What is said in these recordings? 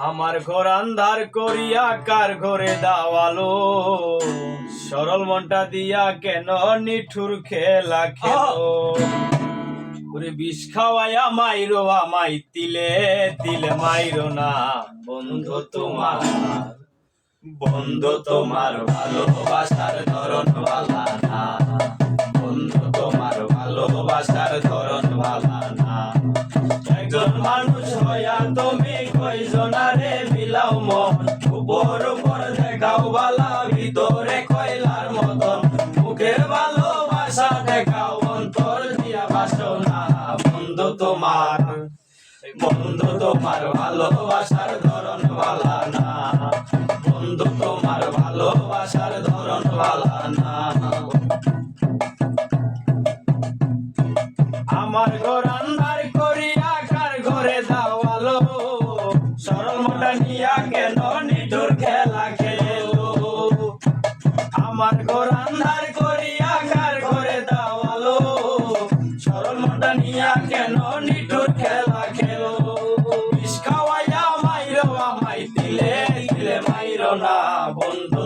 আমার ঘর আন্ধার করিয়া কার ঘরে দাওয়ালো, সরল মনটা দিয়া কেন নিঠুর খেলা খেলো। ওরে বিষ খাওয়াইয়া মাইরো আমায় তিলে তিলে মাইরো না, বন্ধু তোমার ভালোবাসার ধরন ভালা না, বন্ধু তোমার ভালোবাসার ধরন ভালা না। একজন মানুষ হইয়া তুমি কয়জনারে বিলাও মন, উপর উপর দেখাও বালা ভিতরে কয়লার মতন, মুখের ভালোবাসা দেখাও অন্তর দিয়া বাসো না। বন্ধু তোমার ভালোবাসার ধরন ভালা না, বন্ধু তোমার ভালোবাসার ধরন ভালা না। আমার ঘর আন্ধার করিয়া কার ঘরে দাওয়ালো, সরল মনটা নিয়া কেন নিঠুর খেলা খেলো। আমার ঘর আন্ধার করিয়া কার ঘরে দাওয়ালো, সরল মনটা নিয়া কেন নিঠুর খেলা খেলো। বিষ খাওয়াইয়া মাইরো আমায় তিলে তিলে মাইরো না, বন্ধু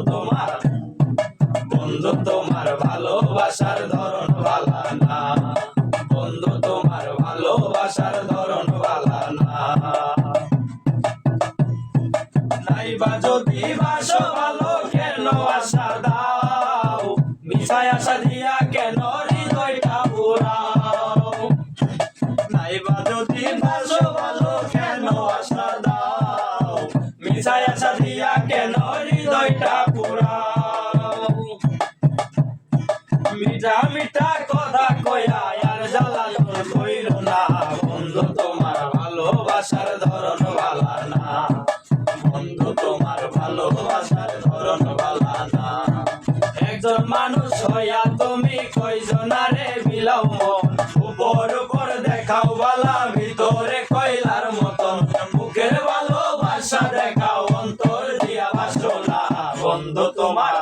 তোমার ভালোবাসার ধরন ভালা না, বন্ধু তোমার ভালোবাসার ধরন ভালা না। নাইবা যদি বাসো ভালো কেন আশা দাও, মিছায় আশা দিয়া কেন হৃদয়টা পুরাও। নাইবা যদি বাসো ভালো কেন আশা দাও, মিছায় আশা দিয়া কেন হৃদয়টা পুরাও। মিঠা মিঠা কথা কইয়া আর জ্বালাতন কইরো না, বন্ধু তোমার ভালোবাসার ধরন ভালা না, বন্ধু তোমার ভালোবাসার ধরন ভালা না। একজন মানুষ হইয়া তুমি কয়জনারে বিলাও মন, উপর উপর দেখাও বালা ভিতরে কয়লার মতন, মুখের ভালোবাসা দেখাও অন্তর দিয়া বাসো না। বন্ধু তোমার